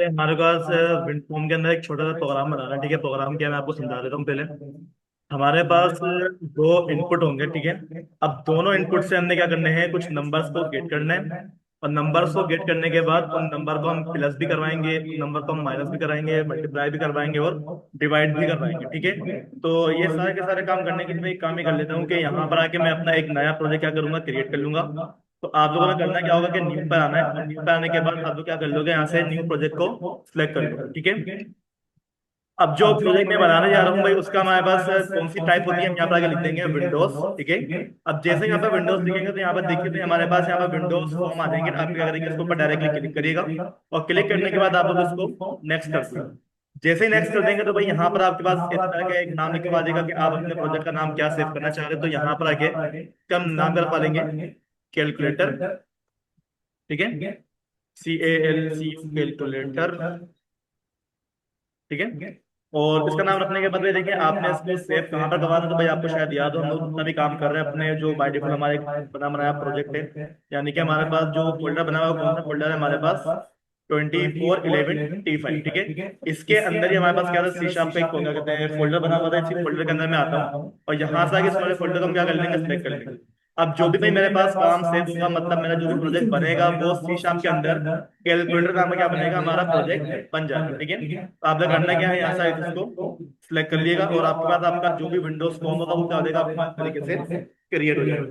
तो हमारे पास विंडफॉर्म के अंदर एक छोटा सा प्रोग्राम बनाना है। ठीक है, प्रोग्राम क्या है मैं आपको समझा देता हूँ पहले। हमारे पास दो इनपुट होंगे। ठीक है, अब दोनों इनपुट से हमने क्या करने हैं, कुछ नंबर्स को गेट करना है। और नंबर्स को गेट करने के बाद उन नंबर को हम प्लस भी करवाएंगे, उन नंबर को हम माइनस भी कराएंगे, मल्टीप्लाई भी करवाएंगे और डिवाइड भी करवाएंगे। ठीक है, तो ये सारे के सारे काम करने के लिए मैं एक काम ही कर लेता हूँ कि यहाँ पर आके मैं अपना एक नया प्रोजेक्ट क्या करूंगा, क्रिएट कर लूंगा। तो आप लोगों ने करना क्या होगा कि न्यू पर आना है, और न्यू पर आने के बाद आप लोग क्या कर लोगे, यहाँ से न्यू प्रोजेक्ट को सिलेक्ट कर लोगे। ठीक है, अब जो प्रोजेक्ट मैं बनाने जा रहा हूँ भाई, उसका हमारे पास कौन सी टाइप होती है, हम यहाँ पर आगे लिख देंगे विंडोज। ठीक है, अब जैसे यहाँ पे विंडोज लिखेंगे तो यहाँ पर देखिए तो हमारे पास यहाँ पर विंडोज फॉर्म आ जाएंगे। आप क्या करेंगे, इसके ऊपर डायरेक्टली क्लिक करिएगा और क्लिक करने के बाद आप लोग इसको नेक्स्ट कर दीजिए। जैसे ही नेक्स्ट कर देंगे तो भाई यहाँ पर आपके पास इस तरह का एक नाम लिखवा आ जाएगा कि आप अपने प्रोजेक्ट का नाम क्या सेव करना चाह रहे हैं। तो यहाँ पर आके कम नाम रखवा लेंगे कैलकुलेटर। ठीक है, CALCU कैलकुलेटर। ठीक है, और इसका नाम रखने के बाद में देखिए आपने इसको सेव कहाँ पर करवाना है। तो भाई आपको शायद याद हो, हम लोग जितना भी काम कर रहे हैं अपने जो बाय डिफॉल्ट हमारे बना बनाया प्रोजेक्ट है, यानी कि हमारे पास जो फोल्डर बना हुआ है, कौन सा फोल्डर है हमारे पास, 2411T5। ठीक है, इसके अंदर ही हमारे पास क्या था, सी शार्प का एक क्या कहते हैं फोल्डर बना हुआ था। इसी फोल्डर के अंदर मैं आता हूँ और यहाँ से आगे इस वाले फोल्डर को हम क्या कर लेंगे, सिलेक्ट कर लेंगे। अब जो भी भाई मेरे पास काम सेव होगा, मतलब मेरा जो भी प्रोजेक्ट बनेगा वो सी शार्प के अंदर कैलकुलेटर नाम का क्या बनेगा, हमारा प्रोजेक्ट बन जाएगा। ठीक है, तो आपने करना क्या है, यहाँ से इसको सिलेक्ट कर लिएगा और आपके पास आपका जो भी विंडोज फॉर्म होगा वो क्या देगा, आपको इस तरीके से क्रिएट हो जाएगा।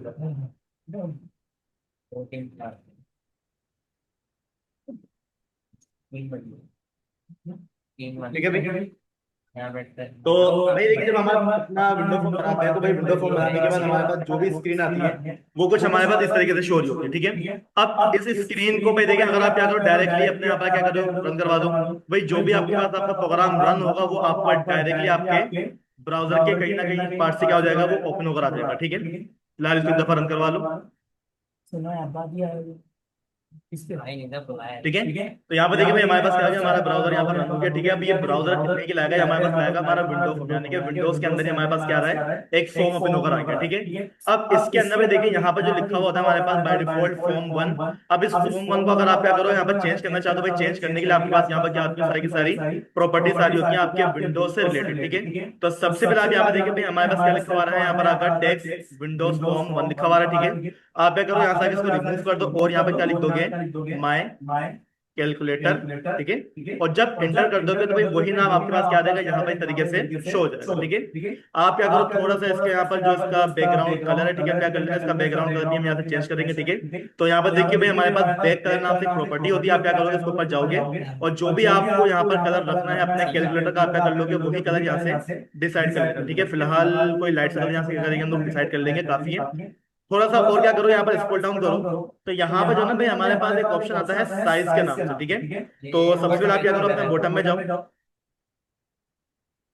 ठीक है भाई, तो भाई देखिए जब हमारे पास अपना विंडो फॉर्म बनाते हैं तो भाई विंडो फॉर्म बनाने के बाद हमारे पास जो भी स्क्रीन आती है वो कुछ हमारे पास इस तरीके से शो होती है। ठीक है, अब इस स्क्रीन को भाई देखिए अगर आप क्या करो डायरेक्टली अपने यहाँ पर क्या करो, रन करवा दो। भाई जो भी आपके पास आपका प्रोग्राम रन होगा वो आपको डायरेक्टली आपके ब्राउजर के कहीं ना कहीं पार्ट से क्या हो जाएगा, वो ओपन होकर आ जाएगा। ठीक है, फिलहाल इसको एक दफा रन करवा लो। ठीक है, तो यहाँ पर देखिए भाई हमारे पास क्या हो गया, हमारा ब्राउजर यहाँ पर रन हो गया। ठीक है, अब ये ब्राउजर कितने की लाएगा, हमारे पास लाएगा हमारा विंडो फॉर्म, यानी कि विंडोज के अंदर ही हमारे पास क्या आ रहा है, एक फॉर्म ओपन होकर आ गया। ठीक है, अब इसके अंदर में देखिए यहाँ पर जो लिखा हुआ होता है हमारे पास बाय डिफॉल्ट फॉर्म 1। अब इस फॉर्म 1 को अगर आप क्या करो यहाँ पर चेंज करना चाहते हो, भाई चेंज करने के लिए आपके पास यहाँ पर क्या आती है, सारी की सारी प्रॉपर्टी सारी होती है आपके विंडोज से रिलेटेड। ठीक है, तो सबसे पहले आप यहाँ पर देखिए भाई हमारे पास क्या लिखा हुआ है, यहाँ पर आकर टेक्स्ट विंडोज फॉर्म 1 लिखा हुआ है। ठीक है, आप क्या करो यहाँ से आगे इसको रिमूव कर दो और यहाँ पर क्या लिख दोगे, माय कैलकुलेटर। ठीक है, और जब एंटर कर दोगे तो भाई वही नाम आपके पास क्या आ जाएगा, यहाँ पर इस तरीके से शो हो जाएगा। ठीक है, आप क्या करो थोड़ा सा इसके यहाँ पर जो इसका बैकग्राउंड कलर है, ठीक है, हम क्या कर लेंगे इसका बैकग्राउंड कलर भी हम यहाँ से चेंज करेंगे। ठीक है, तो यहाँ पर देखिए भाई हमारे पास बैक कलर नाम से एक प्रॉपर्टी होती है। आप क्या करोगे इसके ऊपर जाओगे और जो भी आपको यहाँ पर कलर रखना है अपने कैलकुलेटर का, आप क्या कर लोगे वही कलर यहाँ से डिसाइड कर लेना। ठीक है, फिलहाल कोई लाइट से कलर यहाँ से क्या करेंगे हम लोग डिसाइड कर लेंगे, काफी है। थोड़ा सा और क्या करो यहाँ पर स्क्रॉल डाउन करो, तो यहाँ पर जो ना भाई हमारे पास एक ऑप्शन आता है साइज के नाम से। ठीक है, तो सबसे पहले आप क्या करो अपने बॉटम में जाओ,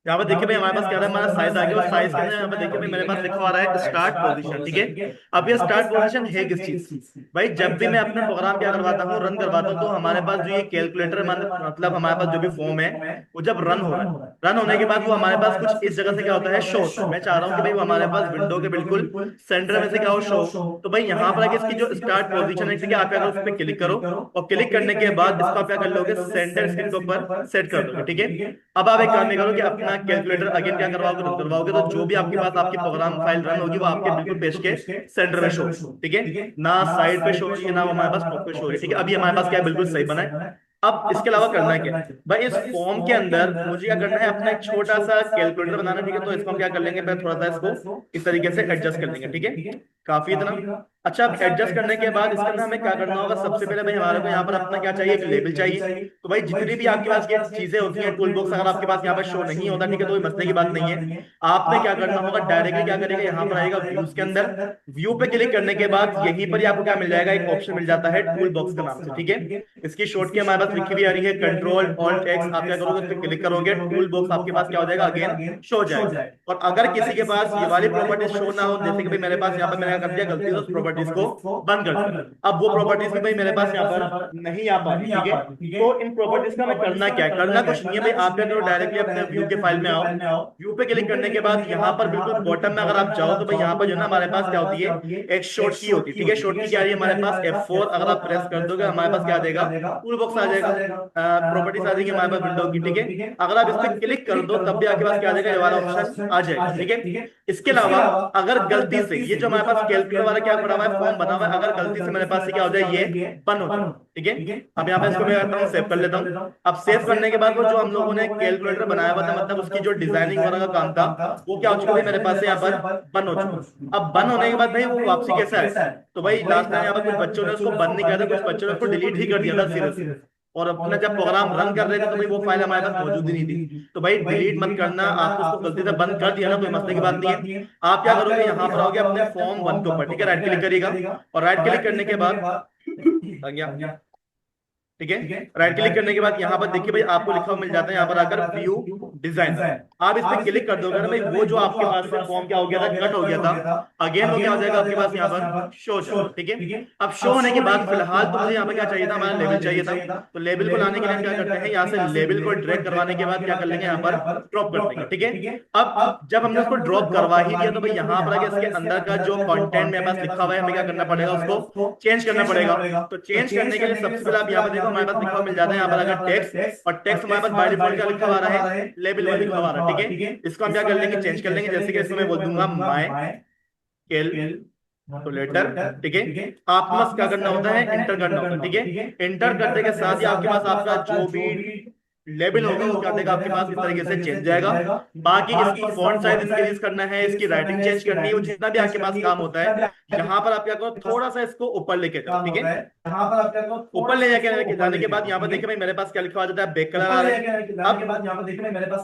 यहाँ पर देखिए भाई हमारे पास क्या है, हमारा साइज आ गया और साइज के अंदर यहाँ पर देखिए भाई मेरे पास लिखा हुआ है स्टार्ट पोजीशन। ठीक है, अब ये स्टार्ट पोजीशन है किस चीज की, भाई जब भी मैं अपना प्रोग्राम क्या करवाता हूँ, रन करवाता हूँ, तो हमारे पास जो ये कैलकुलेटर मतलब हमारे पास जो भी फॉर्म है वो जब रन हो रहा है, रन होने के बाद वो हमारे पास कुछ इस जगह से क्या होता है, शो होता है। मैं चाह रहा हूँ कि भाई वो हमारे पास विंडो के बिल्कुल सेंटर में से क्या हो, शो। तो भाई यहाँ पर आगे इसकी जो स्टार्ट पोजीशन है, ठीक है, आप क्या करो उस पर क्लिक करो और क्लिक करने के बाद इसको आप क्या कर लोगे, सेंटर स्क्रीन के ऊपर सेट कर दोगे। ठीक है, अब आप एक काम ये करो कि अपना कैलकुलेटर अगेन क्या करवाओगे, रन करवाओगे, तो जो भी आपके पास आपकी प्रोग्राम फाइल रन होगी वो आपके बिल्कुल पेज के सेंटर में शो होगी। ठीक है, ना साइड पे शो होगी ना हमारे पास टॉप पे शो होगी। ठीक है, अभी हमारे पास क्या है, बिल्कुल सही बना है। अब इसके अलावा करना क्या है भाई, इस फॉर्म के अंदर मुझे क्या करना है, अपना एक छोटा सा कैलकुलेटर बनाना। ठीक है, तो इसको हम क्या कर लेंगे, पहले थोड़ा सा इसको इस तरीके से एडजस्ट कर लेंगे। ठीक है, काफी इतना अच्छा। अब एडजस्ट करने के बाद इसके अंदर हमें क्या करना होगा, सबसे पहले भाई हमारे को यहाँ पर अपना क्या चाहिए, एक लेबल चाहिए। तो भाई जितनी भी आपके पास ये चीजें होती हैं, टूल बॉक्स अगर आपके पास यहाँ पर शो नहीं होता, ठीक है, तो कोई मसले की बात नहीं है। आपने क्या करना होगा, डायरेक्टली क्या करेगा, यहाँ पर आएगा व्यूज के अंदर, व्यू पे क्लिक करने के बाद यहीं पर ही आपको क्या मिल जाएगा, एक ऑप्शन मिल जाता है टूल बॉक्स के नाम से। ठीक है, इसकी शॉर्ट की हमारे पास लिखी हुई आ रही है कंट्रोल ऑल्ट एक्स। आप क्या करोगे, उस पर क्लिक करोगे, टूल बॉक्स आपके पास क्या हो जाएगा, अगेन शो हो जाएगा। और अगर किसी के पास ये वाली प्रॉपर्टी शो ना हो, जैसे कि भाई मेरे पास यहाँ पर मैंने कर दिया गलती से उस प्रॉपर्टी प्रॉपर्टीज को बंद कर दिया। अब वो प्रॉपर्टीज भी भाई मेरे पास यहाँ पर नहीं आ पा रही, ठीक है। तो इन प्रॉपर्टीज का मैं करना क्या है, करना कुछ नहीं है भाई, आप क्या करो डायरेक्टली अपने व्यू के फाइल में आओ, व्यू पे क्लिक करने के बाद यहाँ पर बिल्कुल बॉटम में अगर आप जाओ तो भाई यहाँ पर जो ना हमारे पास क्या होती है, एक शॉर्ट की होती है, ठीक है। शॉर्ट की क्या आ रही है हमारे पास F4, अगर आप प्रेस कर दोगे हमारे पास क्या आ जाएगा, टूल बॉक्स आ जाएगा, प्रॉपर्टीज आ जाएगी हमारे पास विंडो की, ठीक है। अगर आप इस पर क्लिक कर दो तब भी आपके पास क्या आ जाएगा, ये वाला ऑप्शन आ जाएगा, ठीक है। इसके अलावा अगर गलती से ये जो हमारे पास कैलकुलेटर वाला क्या बना हुआ है, फॉर्म बना हुआ है, अगर गलती से मेरे पास क्या हो जाए, ये बंद हो जाए, ठीक है। अब यहाँ पे इसको मैं करता हूँ सेव कर लेता हूँ। अब सेव करने के बाद वो जो हम लोगों ने कैलकुलेटर बनाया हुआ था, मतलब उसकी जो डिजाइनिंग वगैरह का काम था, वो क्या हो चुका है मेरे पास से यहाँ पर बंद हो चुका। अब बंद होने के बाद भाई वो वापसी कैसा है, तो भाई लास्ट टाइम यहाँ पर कुछ बच्चों ने उसको बंद नहीं किया था, कुछ बच्चों ने उसको डिलीट ही कर दिया था सीरियस, और अपना जब प्रोग्राम रन कर रहे थे तो भाई वो फाइल हमारे पास मौजूद ही नहीं थी। तो भाई डिलीट मत करना, आपको उसको गलती से बंद कर दिया ना, कोई मसले की बात नहीं है। आप क्या करोगे, यहाँ पर आओगे अपने फॉर्म 1 के ऊपर, ठीक है, राइट क्लिक करिएगा, और राइट क्लिक करने के बाद आ गया, ठीक है। राइट क्लिक करने के बाद यहाँ पर देखिए भाई आपको लिखा हुआ मिल जाता है यहाँ पर आकर व्यू डिजाइन। आप इस पे क्लिक कर दोगे ना भाई, वो जो आपके पास से फॉर्म क्या हो गया था, कट हो गया था, अगेन वो क्या हो जाएगा आपके पास यहाँ पर शो शो, ठीक है। अब शो होने के बाद फिलहाल तो मुझे यहाँ पर क्या चाहिए था, हमारा लेबल चाहिए था। तो लेबल को लाने के लिए हम क्या करते हैं, यहाँ से लेबल को ड्रैग करवाने के बाद क्या कर लेंगे, यहाँ पर ड्रॉप कर देंगे, ठीक है। अब जब हमने उसको ड्रॉप करवा ही दिया तो भाई यहाँ पर आगे इसके अंदर का जो कंटेंट मेरे पास लिखा हुआ है, हमें क्या करना पड़ेगा, उसको चेंज करना पड़ेगा। तो चेंज करने के लिए सबसे पहले आप यहाँ पर देखो हमारे पास लिखा हुआ मिल जाता है यहाँ पर अगर टेक्स्ट, और टेक्स्ट हमारे पास बाय डिफॉल्ट क्या लिखा हुआ रहा है, लेबल में लिखा हुआ रहा है, ठीक है। इसको हम क्या कर लेंगे, चेंज कर लेंगे, जैसे कि इसको मैं बोल दूंगा माय कैलकुलेटर, ठीक है। आपको बस क्या करना होता है, इंटर करना होता है, ठीक है। इंटर करने के साथ ही आपके पास आपका जो भी लेबल होगा वो क्या देगा आपके पास इस तरीके से चेंज जाएगा। बाकी इसकी फॉन्ट साइज इंक्रीज करना है, इसकी राइटिंग चेंज करनी है, वो जितना भी आपके पास काम होता है, यहाँ पर आप क्या करो, थोड़ा सा इसको ऊपर लेके जाओ, ठीक है। ऊपर ले जाके जाने के बाद यहाँ पर देखिए भाई मेरे पास क्या लिखा हुआ जाता है, बैक कलर आ रहा है। अब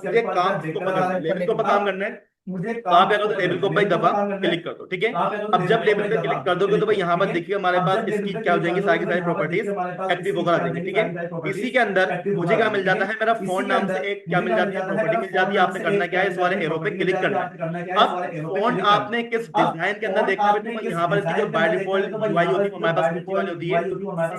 ये काम इसको पकड़ना है, लेबल के ऊपर काम करना है, तो आप क्या करो, लेबल को भाई दबा क्लिक कर दो, ठीक है। अब जब लेबल पे क्लिक कर दोगे तो भाई यहाँ पर देखिए हमारे पास इसकी क्या हो जाएंगी, सारी की सारी प्रॉपर्टीज एक्टिव होकर आ जाएंगी, ठीक है। इसी के अंदर मुझे क्या मिल जाता है, मेरा फोन नाम से एक क्या मिल जाती है, प्रॉपर्टी मिल जाती है। आपने करना क्या है, इस वाले एरो पे क्लिक करना है। अब फोन आपने किस डिजाइन के अंदर देखना है, तो यहाँ पर इसकी जो बाय डिफॉल्ट यूआई होती है हमारे पास नीचे वाली होती है,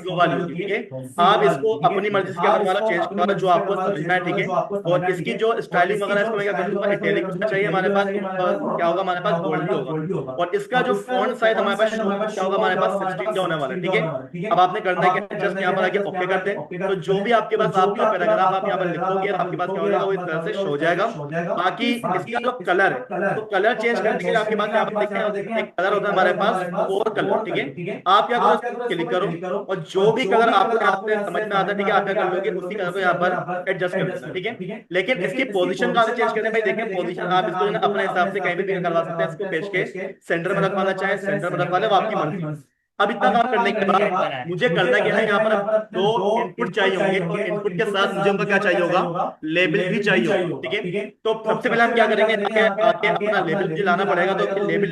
वो वाली होती है, ठीक है। आप इसको अपनी मर्जी से क्या करवा लो, चेंज करवा लो, जो आपको समझना है, ठीक है। और इसकी जो स्टाइलिंग वगैरह इसको मैं क्या करूंगा, इटैलिक उसमें चाहिए हमारे पास, क्या होगा हमारे पास बोल्ड भी होगा, और इसका जो फॉन्ट साइज हमारे पास क्या होगा, हमारे पास 16 का होने वाला है, ठीक है। अब आपने करना है कि जस्ट यहाँ पर आके ओके कर दे, तो जो भी आपके पास आपका पैराग्राफ आप यहाँ पर लिखोगे आपके पास क्या हो जाएगा, वो इस तरह से शो हो जाएगा। बाकी इसका जो कलर है, तो कलर चेंज करने के लिए आपके पास यहाँ पर देखते हैं एक कलर होता है हमारे पास, और कलर, ठीक है। आप क्या करो, क्लिक करो, और जो भी कलर आपको यहाँ पे समझ में आता है, ठीक है, आप क्या कर लोगे, उसी कलर को यहाँ पर एडजस्ट कर देना, ठीक है। लेकिन इसकी पोजीशन कहाँ से चेंज करने, भाई देखिए पोजीशन आप इसको अपने हिसाब से कहीं भी करवा सकते हैं। इसको पेज के सेंटर में रखवाना चाहे सेंटर में रखवा ले, वो आपकी मर्जी। अब इतना काम करने के बाद मुझे करना क्या है, यहाँ पर दो इनपुट चाहिए होंगे, और इनपुट के साथ मुझे उनका क्या चाहिए होगा, लेबल भी चाहिए होगा, ठीक है। तो सबसे पहले हम क्या करेंगे, आके अपना लेबल मुझे लाना पड़ेगा, तो लेबल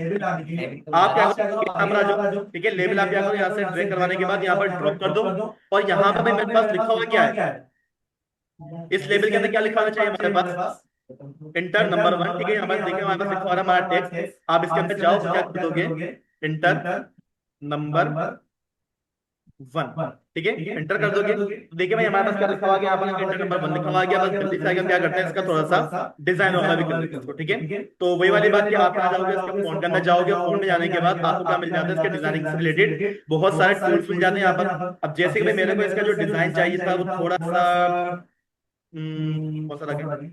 आप क्या करो, ठीक है। लेबल आप क्या करो, यहाँ से ड्रैग करवाने के बाद यहाँ पर ड्रॉप कर दो, और यहाँ पर मेरे पास लिखा हुआ क्या है, इस लेबल के अंदर क्या लिखा होना चाहिए हमारे पास, इंटर नंबर 1, ठीक है। यहाँ पर देखिए हमारे पास लिखा हुआ है हमारा टेक्स्ट, आप इसके अंदर जाओ तो क्या कर दोगे, इंटर नंबर 1, ठीक है, इंटर कर दोगे। तो देखिए भाई हमारे पास क्या लिखा हुआ है, यहाँ पर इंटर नंबर 1 लिखा हुआ गया। बस जल्दी से आगे हम क्या करते हैं, इसका थोड़ा सा डिजाइन वगैरह भी कर देते हैं इसको, ठीक है। तो वही वाली बात कि आप यहाँ जाओगे, इसके फोन के अंदर जाओगे, फोन में जाने के बाद आपको क्या मिल जाता है, इसके डिजाइनिंग से रिलेटेड बहुत सारे टूल्स मिल जाते हैं यहाँ पर। अब जैसे कि भाई मेरे को इसका जो डिजाइन चाहिए था वो थोड़ा सा कौन सा लगे,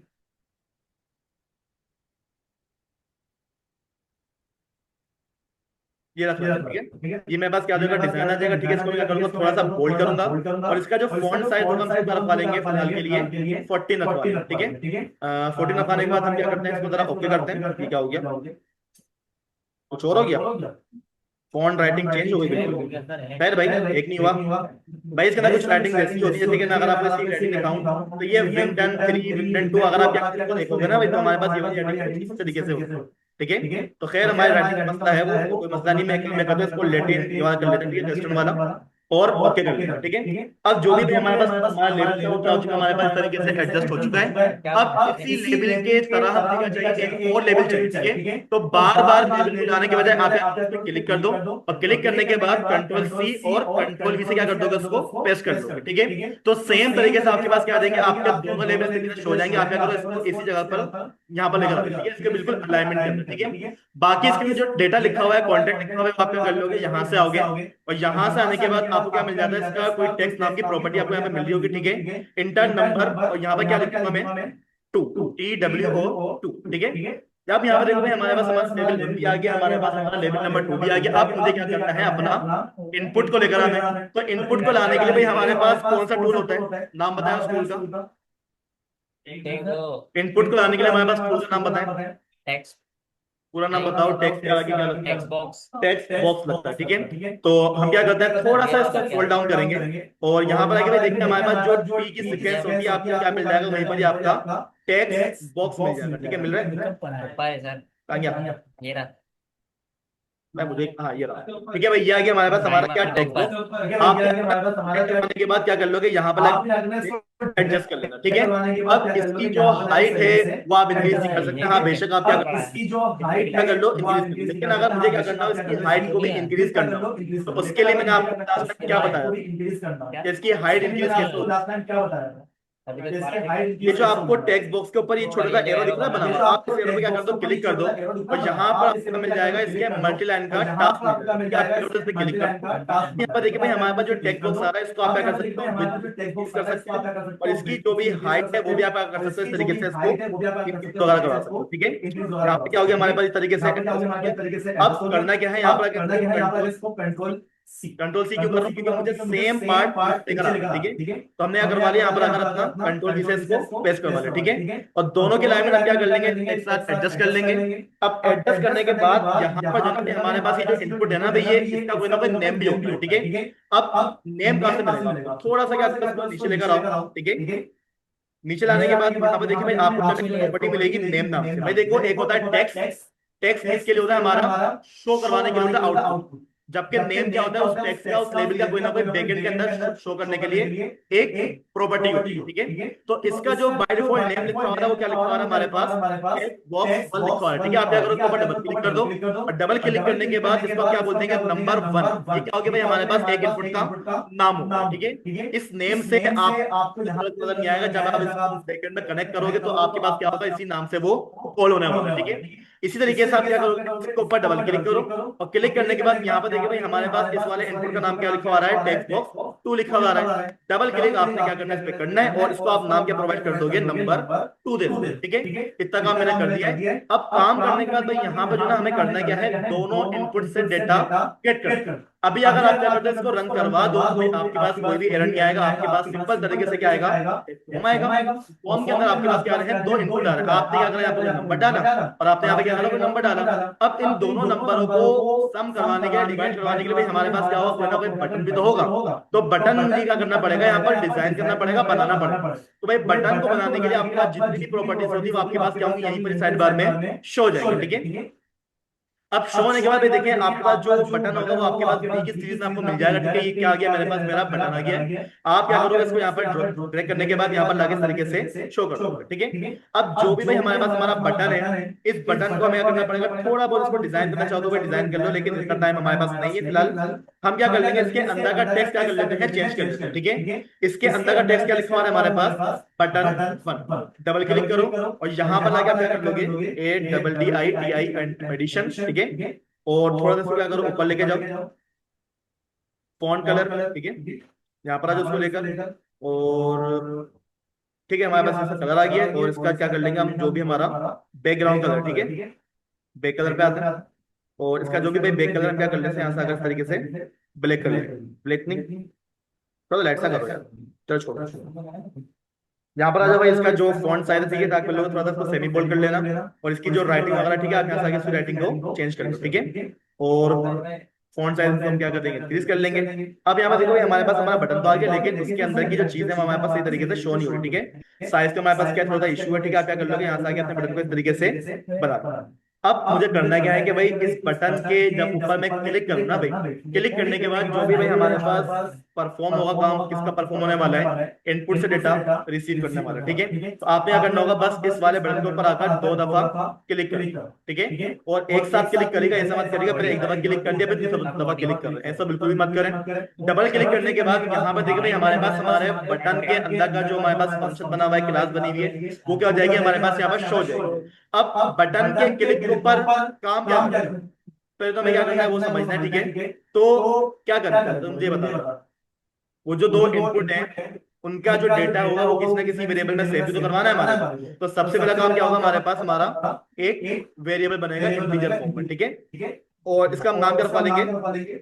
ये रखना है, ठीक है। ये मेरे पास क्या आ जाएगा, डिजाइन आ जाएगा, ठीक है। इसको मैं क्या करूंगा, थोड़ा सा बोल्ड करूंगा, और इसका जो फॉन्ट साइज होगा हम इसको रखवा लेंगे फिलहाल के लिए 14 रखवा लेंगे, ठीक है। 14 रखवाने के बाद हम क्या करते हैं, इसको जरा ओके करते हैं। ये क्या हो गया, कुछ और हो गया, फॉन्ट राइटिंग चेंज हो गई बिल्कुल। खैर भाई एक नहीं हुआ भाई, इसके अंदर कुछ राइटिंग वैसी होती है, जैसे कि अगर आपको इसकी राइटिंग दिखाऊं तो ये विंगटन 3 विंगटन 2 अगर आप यहाँ देखोगे ना भाई, तो हमारे पास ये वाली राइटिंग इस तरीके से होती है, ठीक है। तो खैर हमारी राइटिंग का मसला है, वो कोई मसला नहीं, मैं कहता हूँ इसको लेटिन ये वाला कर लेते हैं, ठीक है, वेस्टर्न वाला। और ओके कर लेंगे, ठीक है। अब जो भी भाई हमारे पास हमारा लेबल है वो क्या हो चुका है, हमारे पास इस तरीके से एडजस्ट हो चुका है। अब इसी लेबल के तरह हमें क्या चाहिए, एक और लेबल चाहिए, ठीक है। तो बार बार लेबल को लाने के बजाय आप यहाँ पे इस पे क्लिक कर दो, और क्लिक करने के बाद कंट्रोल सी और कंट्रोल वी से क्या कर दोगे, उसको पेस्ट कर दोगे, ठीक है। तो सेम तरीके से आपके पास क्या आ जाएंगे, आपके दोनों लेबल तरीके से शो हो जाएंगे। आप क्या करो, इसको इसी जगह पर यहाँ पर लेकर आ जाओ, ठीक है, इसके बिल्कुल अलाइनमेंट के अंदर, ठीक है। बाकी इसके लिए जो डेटा लिखा हुआ है, कॉन्टेंट लिखा हुआ है, वो आप क्या कर लोगे, यहाँ से आओगे, और यहाँ से आने के बाद आपको क्या मिल जाता है, इसका कोई टेक्स्ट नाम की प्रॉपर्टी आपको यहाँ पे मिल रही होगी, ठीक है। इंटर नंबर, और यहाँ पर क्या लिखूंगा मैं, टू, TWO2, ठीक है। अब यहाँ पे देखो भाई हमारे पास हमारा लेवल 1 भी आ गया, हमारे पास हमारा लेवल नंबर 2 भी आ गया। अब मुझे क्या करना है, अपना इनपुट को लेकर आना है। तो इनपुट को लाने के लिए भाई हमारे पास कौन सा टूल होता है, नाम बताया उस टूल का। इनपुट को लाने के लिए हमारे पास टूल का नाम बताएं, टेक्स्ट पूरा नाम बताओ। टेक्स्ट के आगे क्या लगता है, टेक्स्ट बॉक्स। टेक्स्ट बॉक्स लगता है, ठीक है। तो हम क्या करते हैं, थोड़ा सा इसको फोल्ड डाउन करेंगे, और यहाँ पर आके भाई देखते हैं हमारे पास जो टी की सीक्वेंस होती है, आपको क्या मिल जाएगा, वहीं पर ही आपका टेक्स्ट बॉक्स मिल जाएगा, ठीक है। मिल रहा है, ऊपर है सर, आ गया, ये रहा। मैं मुझे हाँ ये रहा, ठीक है भाई, ये आ गया हमारे पास हमारा क्या, टेक्स्ट बॉक्स। आप करने के बाद क्या कर लोगे, यहाँ पर एडजस्ट कर लेना, ठीक है। अब इसकी जो हाइट है वो आप इंक्रीज नहीं कर सकते, हाँ बेशक आप क्या कर, इसकी जो हाइट क्या कर लो, इंक्रीज कर लो। लेकिन अगर मुझे क्या करना हो, इसकी हाइट को भी इंक्रीज करना हो, तो उसके लिए मैंने आपको लास्ट टाइम क्या बताया कि इसकी हाइट इंक्रीज कैसे होगी। ये जो आपको टेक्स्ट बॉक्स के ऊपर ये छोटा सा एरो दिख रहा है बना हुआ, आप इस एरो पे क्या कर दो, क्लिक कर दो, और यहाँ पर आपको मिल जाएगा इसके मल्टी लाइन का टास्क मिल जाएगा, इस पे क्लिक कर दो। यहाँ पर देखिए भाई हमारे पास जो टेक्स्ट बॉक्स आ रहा है, इसको आप क्या कर सकते हो, विद कर सकते हो, और इसकी जो भी हाइट है वो भी आप क्या कर सकते हो, इस तरीके से इसको इंक्रीज वगैरह करवा सकते हो, ठीक है। यहाँ पे क्या हो गया हमारे पास इस तरीके से। अब करना क्या है, यहाँ पर कंट्रोल सी क्यों कर रहा हूँ, क्योंकि मुझे सेम पार्ट लेकर आना है, ठीक है। तो हमने क्या करवा लिया, यहाँ पर आकर अपना कंट्रोल वी से इसको पेस्ट करवा लिया, ठीक है। और दोनों के लाइन में हम क्या कर लेंगे, एक साथ एडजस्ट कर लेंगे। अब एडजस्ट करने के बाद यहाँ पर जो है हमारे पास ये जो इनपुट है ना भाई, ये इसका कोई ना कोई नेम भी होगा, ठीक है। अब नेम कहाँ से मिलेगा, थोड़ा सा क्या इसको नीचे लेकर आओ, ठीक है। नीचे लाने के बाद यहाँ पर देखिए भाई आपको प्रॉपर्टी मिलेगी नेम नाम से। भाई देखो, एक होता है टेक्स्ट, टेक्स्ट किसके लिए होता है, हमारा शो करवाने के लिए होता है आउटपुट, जबकि नेम क्या होता है, उस टेक्स्ट का, उस लेबल का कोई ना कोई बैकएंड के अंदर शो करने के लिए एक प्रॉपर्टी होती है, ठीक है। तो इसका जो बाय डिफॉल्ट नेम लिखा हुआ है वो क्या लिखा हुआ है हमारे पास, बॉक्स 1 लिखा हुआ है, ठीक है। आप क्या करो, उसके ऊपर डबल क्लिक कर दो, और डबल क्लिक करने के बाद इसको क्या बोलते हैं, नंबर 1। ये क्या हो गया भाई, हमारे पास एक इनपुट का नाम होगा, ठीक है। इस नेम से आपको नजर नहीं आएगा, जब आप इसको बैकएंड में कनेक्ट करोगे तो आपके पास क्या होगा, इसी नाम से वो कॉल होने वाला है, ठीक है। इसी तरीके से आप क्या करोगे, इसके ऊपर डबल क्लिक करो, और क्लिक करने के बाद यहाँ पर देखिए भाई हमारे पास इस वाले इनपुट का नाम क्या लिखा आ रहा है, टेक्स्ट बॉक्स 2 लिखा हुआ आ रहा है। डबल क्लिक आपने क्या करना है, इस पे करना है, और इसको आप नाम क्या प्रोवाइड कर दोगे, नंबर 2 दे दोगे, ठीक है। इतना काम मैंने कर दिया है। अब काम करने के बाद भाई यहाँ पर जो ना हमें करना क्या है, दोनों इनपुट से डेटा गेट कर। अभी अगर आप क्या करते हैं, इसको रन करवा दो तो भाई आपके पास कोई भी एरर नहीं आएगा, आपके पास सिंपल तरीके से क्या आएगा, फॉर्म आएगा। फॉर्म के अंदर आपके पास क्या आ रहे हैं, 2 इनपुट आ रहे हैं। आपने क्या करा, यहाँ पर नंबर डाला, और आपने यहाँ पे क्या डाला, नंबर डाला। अब इन दोनों नंबरों को सम करवाने के लिए, डिवाइड करवाने के लिए भाई हमारे पास क्या होगा, कोई ना कोई बटन भी तो होगा। तो बटन भी क्या करना पड़ेगा, यहाँ पर डिजाइन करना पड़ेगा, बनाना पड़ेगा। तो भाई बटन को बनाने के लिए आपके पास जितनी भी प्रॉपर्टीज होती है वो आपके पास क्या होंगी, यहीं पर साइड बार में शो हो जाएगी, ठीक है। अब शो होने के बाद भाई देखिए आपके पास जो बटन होगा वो आपके पास वी की सीरीज में आपको मिल जाएगा, ठीक है। ये क्या आ गया, मेरे पास मेरा बटन आ गया है। आप क्या करोगे, इसको यहाँ पर ड्रैग करने के बाद यहाँ पर लाके इस तरीके से शो कर दोगे, ठीक है। अब जो भी भाई हमारे पास हमारा बटन है, इस बटन को हमें क्या करना पड़ेगा, थोड़ा बहुत इसको डिजाइन करना चाहो तो भाई डिजाइन कर लो, लेकिन इतना टाइम हमारे पास नहीं है फिलहाल। हम क्या कर लेंगे, इसके अंदर का टेक्स्ट क्या कर लेते हैं, चेंज कर लेते हैं, ठीक है। इसके अंदर का टेक्स्ट क्या लिखा हुआ है हमारे पास, बटन 1। डबल क्लिक करो, और यहाँ पर लाके आप क्या कर लोगे, ADDITI एडिशन, ठीक है। और थोड़ा सा इसको क्या करो, ऊपर लेके जाओ, फॉन्ट कलर, ठीक है। यहाँ पर आ जाओ उसको लेकर, और ठीक है हमारे पास इसका कलर आ गया है। और इसका क्या कर लेंगे हम, जो भी हमारा बैकग्राउंड कलर, ठीक है, बैक कलर पे आते हैं। और इसका जो भी भाई बैक कलर हम क्या कर लेते हैं, यहाँ से अगर इस तरीके से ब्लैक कर लेंगे, ब्लैक नहीं, थोड़ा लाइट सा करो यार, चलो छोड़ो। यहाँ पर आ जाओ भाई, इसका जो फॉन्ट साइज है, ठीक है, ताकि लोग थोड़ा सा इसको सेमी बोल्ड कर लेना, और इसकी जो राइटिंग वगैरह, ठीक है, आप यहाँ से आगे इसकी राइटिंग को चेंज कर लो, ठीक है। और फॉन्ट साइज को हम क्या कर देंगे, इंक्रीज कर लेंगे। अब यहाँ पर देखो भाई हमारे पास हमारा बटन तो आ गया, लेकिन उसके अंदर की जो चीज है वो हमारे पास सही तरीके से शो नहीं हो रही, ठीक है। साइज का हमारे पास क्या थोड़ा सा इशू है, ठीक है। आप क्या कर लोगे, यहाँ से आगे अपने बटन को इस तरीके से बना दो। अब मुझे करना क्या है कि भाई इस बटन के जब ऊपर मैं क्लिक करूँ ना भाई, क्लिक करने के बाद जो भी भाई हमारे पास परफॉर्म होगा, काम किसका परफॉर्म होने वाला है, इनपुट से डेटा रिसीव करने वाला है, ठीक है। तो आपने क्या करना होगा, बस इस वाले बटन के ऊपर आकर 2 दफा क्लिक करें, ठीक है। और एक साथ क्लिक करेगा, ऐसा मत करेगा पहले एक दफा क्लिक कर दिया फिर तीसरा दफा क्लिक कर रहे हैं, ऐसा बिल्कुल भी मत करें। डबल क्लिक करने के बाद यहाँ पर देखिए भाई हमारे पास हमारे बटन के अंदर का जो हमारे पास फंक्शन बना हुआ है, क्लास बनी हुई है, वो क्या हो जाएगी हमारे पास यहाँ पर शो हो जाएगी। अब बटन के क्लिक के ऊपर काम क्या करना है, पहले तो हमें क्या करना है वो समझना है, ठीक है। तो क्या करना है तो मुझे बता दो, वो जो दो इनपुट है उनका जो डेटा होगा वो किसी ना किसी वेरिएबल में सेव भी तो करवाना है हमारे को। तो सबसे पहला काम क्या होगा हमारे पास, हमारा एक वेरिएबल बनेगा इंटीजर फॉर्म में, ठीक है। और इसका हम नाम क्या रखवा लेंगे,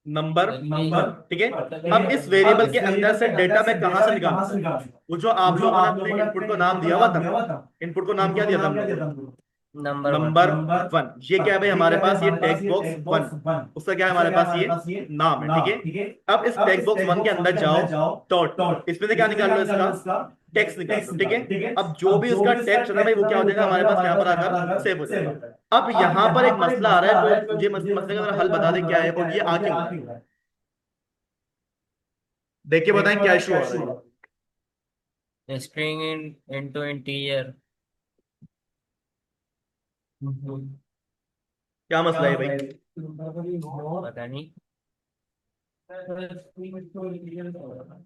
नंबर वन, ठीक है। अब इस वेरिएबल के अंदर से डेटा मैं कहां से निकालूंगा, वो जो आप लोगों ने अपने इनपुट को नाम दिया हुआ था, इनपुट को नाम क्या दिया था हम लोगों ने, नंबर वन। Number one. ये क्या है भाई हमारे पास, ये टेक्स्ट बॉक्स वन, उसका क्या है हमारे पास ये नाम है, ठीक है। अब इस टेक्स्ट बॉक्स वन के अंदर जाओ, डॉट, इसमें से क्या निकाल लो, इसका टेक्स्ट निकाल लो, ठीक है। अब जो भी उसका टेक्स्ट है ना भाई वो क्या हो जाएगा हमारे पास यहाँ पर आकर सेव हो जाएगा। अब यहाँ पर एक मसला आ रहा है, तो मुझे मसले का हल बता दे क्या है और ये आ क्यों रहा है, देख के बताएं क्या इशू आ रहा है। String in into integer. क्या मसला है भाई, पता नहीं।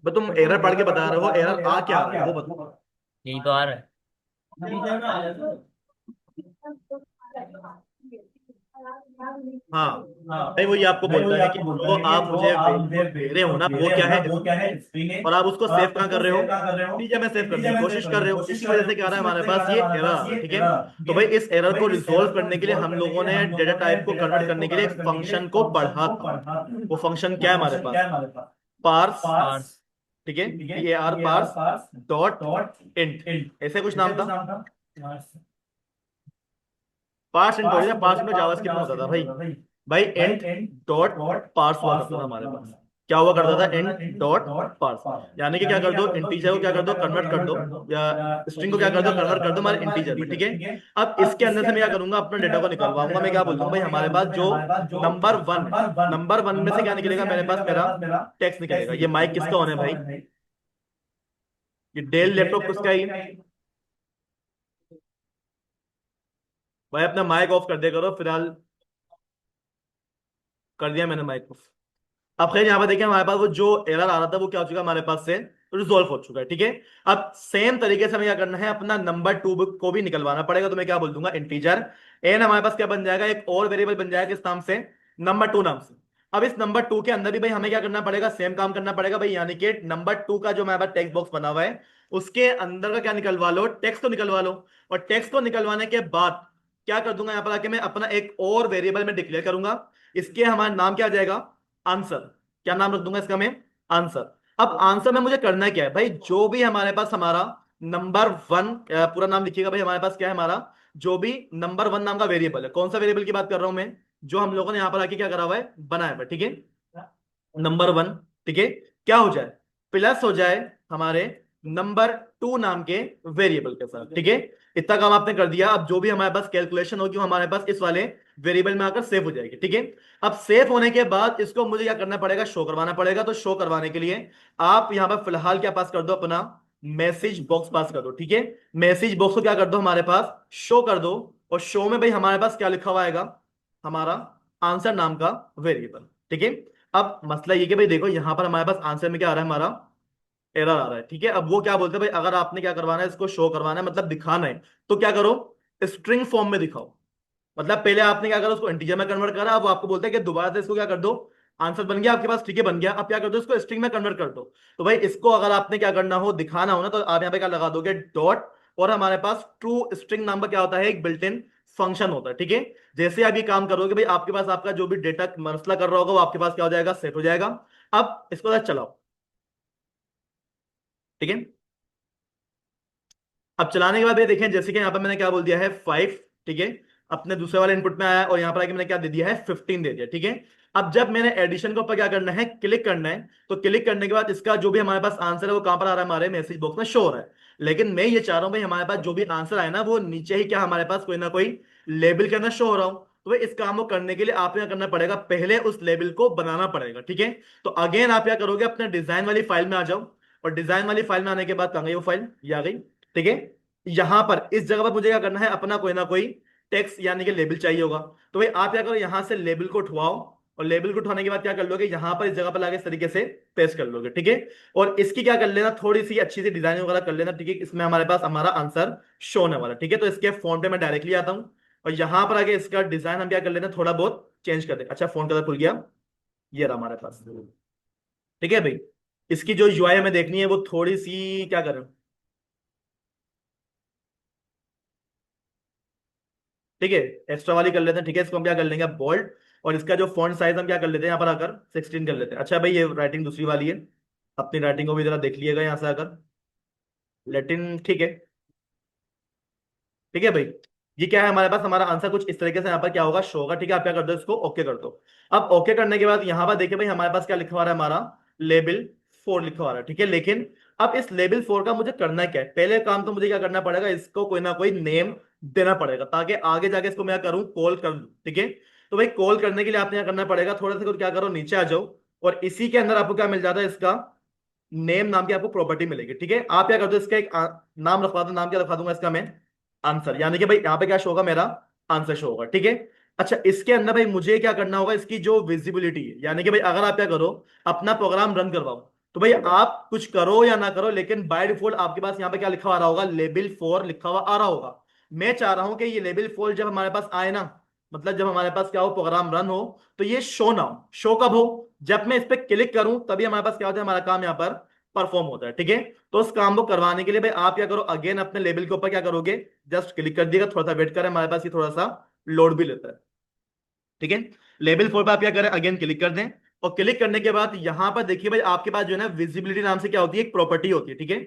बस तुम एरर पढ़ के बता रहे हो, एरर आ क्या रहा है वो बताओ। यही तो आ रहा है। हाँ भाई वो ये आपको बोलता है कि जो आप मुझे वेरिएबल दे रहे हो ना वो क्या है, स्ट्रिंग है, और आप उसको सेव कहाँ कर रहे हो, इंटीजर में सेव करने की कोशिश कर रहे हो। इसी वजह से क्या आ रहा है हमारे पास ये एरर आ रहा है, ठीक है। तो भाई इस एरर को रिजोल्व करने के लिए हम लोगों ने डेटा टाइप को कन्वर्ट करने के लिए एक फंक्शन को पढ़ा था। वो फंक्शन क्या है हमारे पास, पार्स, पार्स। ठीक है, PAR, पार्स डॉट इंट, ऐसे कुछ नाम था। पार्स इंट थोड़ी ना, पार्स इंट जावास्क्रिप्ट में होता था भाई। भाई इंट डॉट पार्स हुआ करता था हमारे पास, क्या हुआ करता था, इंट डॉट पार्स। यानी कि क्या कर दो, इंटीजर को क्या कर दो कन्वर्ट कर दो, या स्ट्रिंग को क्या कर दो कन्वर्ट कर दो हमारे इंटीजर में, ठीक है। अब इसके अंदर से मैं क्या करूंगा, अपना डेटा को निकलवाऊंगा। मैं क्या बोलता हूँ भाई हमारे पास जो नंबर वन है, नंबर वन में से क्या निकलेगा मेरे पास, मेरा टेक्स्ट निकलेगा। ये माइक किसका होना है भाई, ये डेल लैपटॉप किसका है भाई, अपना माइक ऑफ कर दे करो फिलहाल। कर दिया मैंने माइक ऑफ। अब खैर यहाँ पर देखिए हमारे पास वो जो एरर आ रहा था वो क्या हो चुका है हमारे पास से रिजोल्व हो चुका है, ठीक है। अब सेम तरीके से हमें क्या करना है, अपना नंबर टू को भी निकलवाना पड़ेगा। तो मैं क्या बोल दूंगा, इंटीजर एन हमारे पास क्या बन जाएगा, एक और वेरिएबल बन जाएगा किस नाम से, नंबर टू नाम से। अब इस नंबर टू के अंदर भी भाई हमें क्या करना पड़ेगा, सेम काम करना पड़ेगा भाई, यानी कि नंबर टू का जो हमारे पास टेक्स्ट बॉक्स बना हुआ है उसके अंदर का क्या निकलवा लो, टेक्स्ट को निकलवा लो। और टेक्स्ट को निकलवाने के बाद क्या कर दूंगा, यहाँ पर आके मैं अपना एक और वेरिएबल में डिक्लेयर करूंगा। इसके हमारा नाम क्या आ जाएगा, आंसर। क्या नाम रख दूंगा इसका मैं, आंसर। अब आंसर में मुझे करना क्या है भाई, जो भी हमारे पास हमारा नंबर वन, पूरा नाम लिखिएगा भाई, हमारे पास क्या है हमारा जो भी नंबर वन नाम का वेरिएबल है, कौन सा वेरिएबल की बात कर रहा हूं मैं, जो हम लोगों ने यहां पर आके क्या करा हुआ है, बनाया हुआ है, ठीक है, नंबर वन, ठीक है। क्या हो जाए, प्लस हो जाए हमारे नंबर टू नाम के वेरिएबल के साथ, ठीक है। इतना काम आपने कर दिया। अब जो भी हमारे पास कैलकुलेशन होगी वो हमारे पास इस वाले वेरिएबल में आकर सेव हो जाएगी, ठीक है। अब सेव होने के बाद इसको मुझे क्या करना पड़ेगा, शो करवाना पड़ेगा। तो शो करवाने के लिए आप यहां पर फिलहाल क्या पास कर दो, अपना मैसेज बॉक्स पास कर दो, ठीक है। मैसेज बॉक्स को क्या कर दो हमारे पास शो कर दो। और शो में भाई हमारे पास क्या लिखा हुआ आएगा, हमारा आंसर नाम का वेरिएबल, ठीक है। अब मसला ये कि भाई देखो यहां पर हमारे पास आंसर में क्या आ रहा है, हमारा एरर आ रहा है, ठीक है। अब वो क्या बोलते हैं भाई, अगर आपने क्या करवाना है, इसको शो करवाना है मतलब दिखाना है, तो क्या करो, स्ट्रिंग फॉर्म में दिखाओ। मतलब पहले आपने क्या करा, उसको इंटीजर में कन्वर्ट करा, अब वो आपको बोलते हैं कि दोबारा से इसको क्या कर दो, आंसर बन गया आपके पास, ठीक है बन गया। अब क्या कर दो, इसको स्ट्रिंग में कन्वर्ट कर दो। तो भाई इसको अगर आपने क्या करना हो, दिखाना हो ना, तो आप यहाँ पे क्या लगा दोगे, डॉट। और हमारे पास ट्रू स्ट्रिंग नाम का क्या होता है, एक बिल्ट इन फंक्शन होता है, ठीक है। जैसे आप ये काम करोगे भाई, आपके पास आपका जो भी डेटा मसला कर रहा होगा वो आपके पास क्या हो जाएगा, सेट हो जाएगा। अब इसको साथ चलाओ, ठीक है। अब चलाने के बाद ये देखें, जैसे कि यहाँ पर मैंने क्या बोल दिया है, 5, ठीक है। अपने दूसरे वाले इनपुट में आया और यहाँ पर आके मैंने क्या दे दिया है, 15 दे दिया, ठीक है। अब जब मैंने एडिशन के ऊपर क्या करना है, क्लिक करना है, तो क्लिक करने के बाद इसका जो भी हमारे पास आंसर है वो कहां पर आ रहा है, हमारे मैसेज बॉक्स में शो हो रहा है। लेकिन मैं ये चाह रहा हूं भाई हमारे पास जो भी आंसर आए ना वो नीचे ही क्या हमारे पास कोई ना कोई लेबल के अंदर शो हो रहा हूं। तो भाई इस काम को करने के लिए आप क्या करना पड़ेगा, पहले उस लेबल को बनाना पड़ेगा, ठीक है। तो अगेन आप क्या करोगे, अपने डिजाइन वाली फाइल में आ जाओ, और डिजाइन वाली फाइल में आने के बाद कहाँ गई वो फाइल, ये आ गई, ठीक है। यहां पर इस जगह पर मुझे क्या करना है, अपना कोई ना कोई टेक्स्ट यानी कि लेबल चाहिए होगा। तो भाई आप क्या करो, यहां से लेबल को उठवाओ, और लेबल को उठाने के बाद क्या कर लोगे, यहां पर इस जगह पर लाके इस तरीके से पेस्ट कर लोगे, ठीक है। और इसकी क्या कर लेना, थोड़ी सी अच्छी सी डिजाइन वगैरह कर लेना, ठीक है। इसमें हमारे पास हमारा आंसर शो होने वाला है, ठीक है। तो इसके फोन पे मैं डायरेक्टली आता हूँ, और यहां पर आगे इसका डिजाइन हम क्या कर लेते हैं, थोड़ा बहुत चेंज कर दे। अच्छा, फोन कलर खुल गया, ये रहा हमारे पास, ठीक है भाई। इसकी जो यूआई हमें देखनी है वो थोड़ी सी क्या करें, ठीक है, एक्स्ट्रा वाली कर लेते हैं, ठीक है। इसको हम क्या कर लेंगे बोल्ड, और इसका जो फॉन्ट साइज हम क्या कर लेते हैं, यहाँ पर आकर 16 कर लेते हैं। अच्छा भाई, ये राइटिंग दूसरी वाली है, अपनी राइटिंग को भी जरा देख लिएगा यहाँ से आकर, लेटिन, ठीक है, ठीक है भाई। ये क्या है हमारे पास, हमारा आंसर कुछ इस तरीके से यहाँ पर क्या होगा, शो होगा, ठीक है। आप क्या कर दो, इसको ओके कर दो। अब ओके करने के बाद यहाँ पर देखिए भाई, हमारे पास क्या लिखा हुआ है, हमारा लेबल 4 लिखा हुआ है, ठीक है। लेकिन अब इस लेबल 4 का मुझे करना क्या है, पहले काम तो मुझे क्या करना पड़ेगा, इसको कोई ना कोई नेम देना पड़ेगा, ताकि आगे जाके इसको मैं करूँ, कॉल कर लूँ, ठीक है। तो भाई कॉल करने के लिए आपने क्या करना पड़ेगा, थोड़ा सा क्या करो, नीचे आ जाओ, और इसी के अंदर आपको क्या मिल जाता है, इसका नेम नाम की आपको प्रॉपर्टी मिलेगी, ठीक है। आप क्या कर दो, इसका एक नाम रखवा दो, नाम क्या रखवा दूंगा इसका मैं, आंसर, यानी कि भाई यहाँ पे क्या शो होगा, मेरा आंसर शो होगा, ठीक है। अच्छा, इसके अंदर भाई मुझे क्या करना होगा, इसकी जो विजिबिलिटी है, यानी कि भाई अगर आप क्या करो, अपना प्रोग्राम रन करवाओ, तो भाई आप कुछ करो या ना करो, लेकिन बाय डिफॉल्ट आपके पास यहाँ पे क्या लिखा हुआ आ रहा होगा, लेबल 4 लिखा हुआ आ रहा होगा। मैं चाह रहा हूं कि ये लेबल 4 जब हमारे पास आए ना, मतलब जब हमारे पास क्या हो, प्रोग्राम रन हो, तो ये शो ना हो। शो कब हो, जब मैं इस पे क्लिक करूं, तभी हमारे पास क्या होता है, हमारा काम यहाँ पर परफॉर्म होता है, ठीक है। तो उस काम को करवाने के लिए भाई आप क्या करो, अगेन अपने लेबल के ऊपर क्या करोगे, जस्ट क्लिक कर दिएगा, थोड़ा सा वेट करें, हमारे पास ये थोड़ा सा लोड भी लेता है, ठीक है। लेबल 4 पे आप क्या करें, अगेन क्लिक कर दें, और क्लिक करने के बाद यहां पर देखिए भाई, आपके पास जो है ना, विजिबिलिटी नाम से क्या होती है, एक प्रॉपर्टी होती है, ठीक है।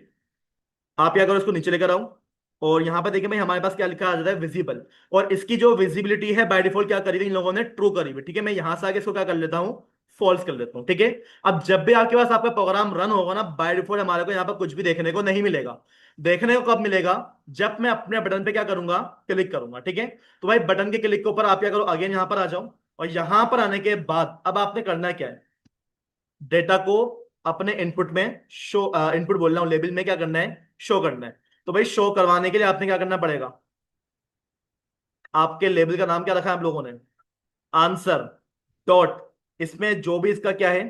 आप क्या करो, इसको नीचे लेकर आओ, और यहां पर देखिए भाई, हमारे पास क्या लिखा आ जाता है, विजिबल। और इसकी जो विजिबिलिटी है बाय डिफॉल्ट क्या करी हुई इन लोगों ने, ट्रू करी हुई, ठीक है। मैं यहां से आगे इसको क्या कर लेता हूं, फॉल्स कर लेता हूं, ठीक है। अब जब भी आपके पास आपका प्रोग्राम रन होगा ना, बाय डिफॉल्ट हमारे को यहाँ पर कुछ भी देखने को नहीं मिलेगा। देखने को कब मिलेगा, जब मैं अपने बटन पे क्या करूंगा, क्लिक करूंगा, ठीक है। तो भाई बटन के क्लिक के ऊपर आप क्या करो, अगेन यहां पर आ जाओ, और यहां पर आने के बाद अब आपने करना क्या है, डेटा को अपने इनपुट में शो, इनपुट बोल रहा हूं, लेबल में क्या करना है, शो करना है। तो भाई शो करवाने के लिए आपने क्या करना पड़ेगा, आपके लेबल का नाम क्या रखा है आप लोगों ने, आंसर डॉट, इसमें जो भी इसका क्या है,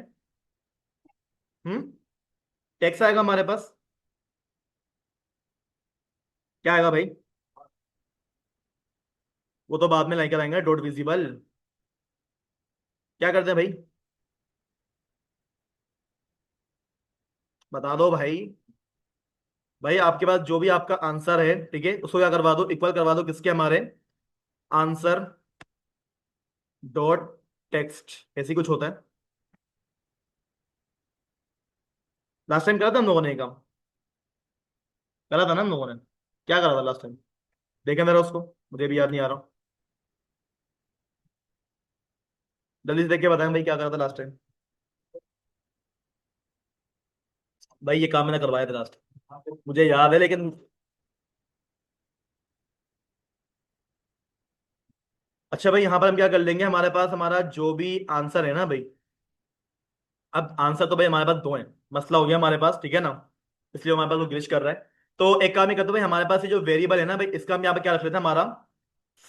टेक्स्ट आएगा हमारे पास, क्या आएगा भाई, वो तो बाद में लाइक आएंगे, डॉट विजिबल, क्या करते हैं भाई, बता दो भाई। भाई आपके पास जो भी आपका आंसर है, ठीक है, उसको क्या करवा दो, इक्वल करवा दो किसके, हमारे आंसर डॉट टेक्स्ट, ऐसी कुछ होता है। लास्ट टाइम करा था हम लोगों ने ये काम, करा था ना हम लोगों ने, क्या करा था लास्ट टाइम, देखे मेरा उसको, मुझे भी याद नहीं आ रहा। जल्दी से देख के बताएं भाई, क्या करा था लास्ट टाइम। भाई ये काम मैंने करवाया था लास्ट, मुझे याद है लेकिन। अच्छा भाई, यहाँ पर हम क्या कर लेंगे, हमारे पास हमारा जो भी आंसर है ना भाई, अब आंसर तो भाई हमारे पास दो है, मसला हो गया हमारे पास, ठीक है ना, इसलिए हमारे पास वो ग्लिच कर रहा है। तो एक काम ही करते हैं भाई, हमारे पास ये जो वेरिएबल है ना भाई, इसका हम यहाँ पे क्या रख लेते हैं, हमारा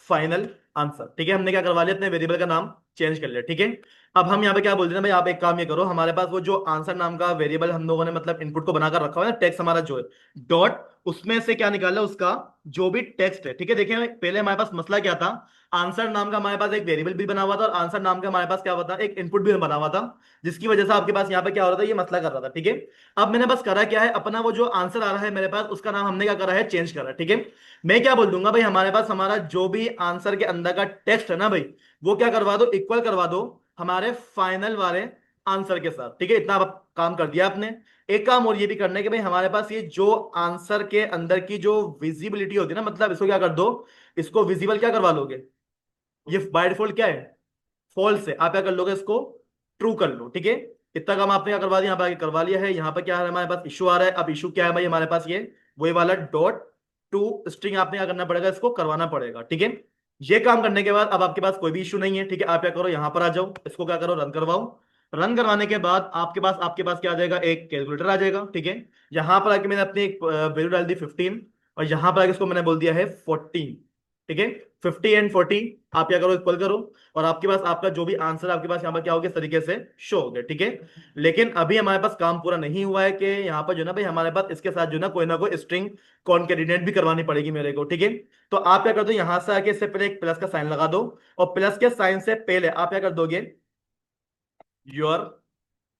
फाइनल आंसर, ठीक है। हमने क्या करवा लिया, अपने वेरिएबल का नाम चेंज कर लिया, ठीक है। अब हम यहाँ पे क्या बोलते हैं भाई, आप एक काम ये करो, हमारे पास वो जो आंसर नाम का वेरिएबल हम लोगों ने मतलब इनपुट को बनाकर रखा हुआ है ना, टेक्स्ट हमारा जो है, डॉट, उसमें से क्या निकाला, उसका जो भी टेक्स्ट है, ठीक है। देखिए पहले हमारे पास मसला क्या था, आंसर नाम का हमारे पास एक वेरिएबल भी बना हुआ था, और आंसर नाम का हमारे पास क्या हुआ था, एक इनपुट भी बना हुआ था, जिसकी वजह से आपके पास यहाँ पे क्या हो रहा था, ये मसला कर रहा था, ठीक है। अब मैंने बस करा क्या है, अपना वो जो आंसर आ रहा है मेरे पास, उसका नाम हमने क्या करा है, चेंज करा है, ठीक है। मैं क्या बोल दूंगा भाई, हमारे पास हमारा जो भी आंसर के अंदर का टेक्स्ट है ना भाई, वो क्या करवा दो, इक्वल करवा दो हमारे फाइनल वाले आंसर के साथ, ठीक है। इतना आप काम कर दिया आपने। एक काम और ये भी करना है कि भाई हमारे पास ये जो आंसर के अंदर की जो विजिबिलिटी होती है ना, मतलब इसको क्या कर दो, इसको विजिबल क्या करवा लोगे, ये बाय डिफॉल्ट क्या है, फॉल्स है, आप क्या कर लोगे, इसको ट्रू कर लो, ठीक है। इतना काम आपने क्या करवा दिया, यहाँ पे आगे करवा लिया है। यहाँ पे क्या है, हमारे पास इशू आ रहा है, अब इशू क्या है भाई, हमारे पास ये वही वाला डॉट टू स्ट्रिंग आपने क्या करना पड़ेगा, इसको करवाना पड़ेगा, ठीक है। ये काम करने के बाद अब आपके पास कोई भी इशू नहीं है, ठीक है। आप क्या करो, यहां पर आ जाओ, इसको क्या करो, रन करवाओ। रन करवाने के बाद आपके पास क्या आ जाएगा, एक कैलकुलेटर आ जाएगा, ठीक है। यहां पर आके मैंने अपनी एक वैल्यू डाल दी 15, और यहां पर आके इसको मैंने बोल दिया है 14, ठीक है। 50 एंड 40 आप क्या करो, इक्वल करो, और आपके पास आपका जो भी आंसर आपके पास यहाँ पर क्या हो गया, इस तरीके से शो हो गया, ठीक है। लेकिन अभी हमारे पास काम पूरा नहीं हुआ है कि यहाँ पर जो है ना भाई, हमारे पास इसके साथ जो ना कोई स्ट्रिंग कॉन्केटिनेट भी करवानी पड़ेगी मेरे को, ठीक है। तो आप क्या कर दो, यहां से आके इससे पहले एक प्लस का साइन लगा दो, और प्लस के साइन से पहले आप क्या कर दोगे, योर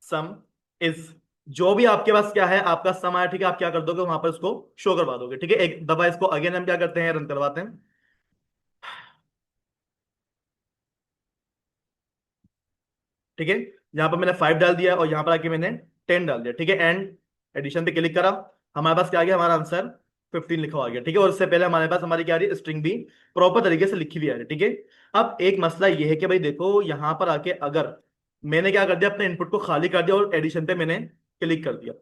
सम इज, जो भी आपके पास क्या है आपका सम आया, ठीक है, आप क्या कर दोगे वहां पर उसको शो करवा दोगे, ठीक है। एक दफा इसको अगेन हम क्या करते हैं, रन करवाते हैं। ठीक है, यहाँ पर मैंने 5 डाल दिया और यहाँ पर आके मैंने 10 डाल दिया, ठीक है। एंड एडिशन पे क्लिक करा, हमारे पास क्या आ गया, हमारा आंसर 15 लिखा हुआ आ गया, ठीक है। और उससे पहले हमारे पास हमारी क्या आ रही है, स्ट्रिंग भी प्रॉपर तरीके से लिखी हुई आ रही है, ठीक है। अब एक मसला ये है कि भाई देखो, यहाँ पर आके अगर मैंने क्या कर दिया, अपने इनपुट को खाली कर दिया और एडिशन पे मैंने क्लिक कर दिया,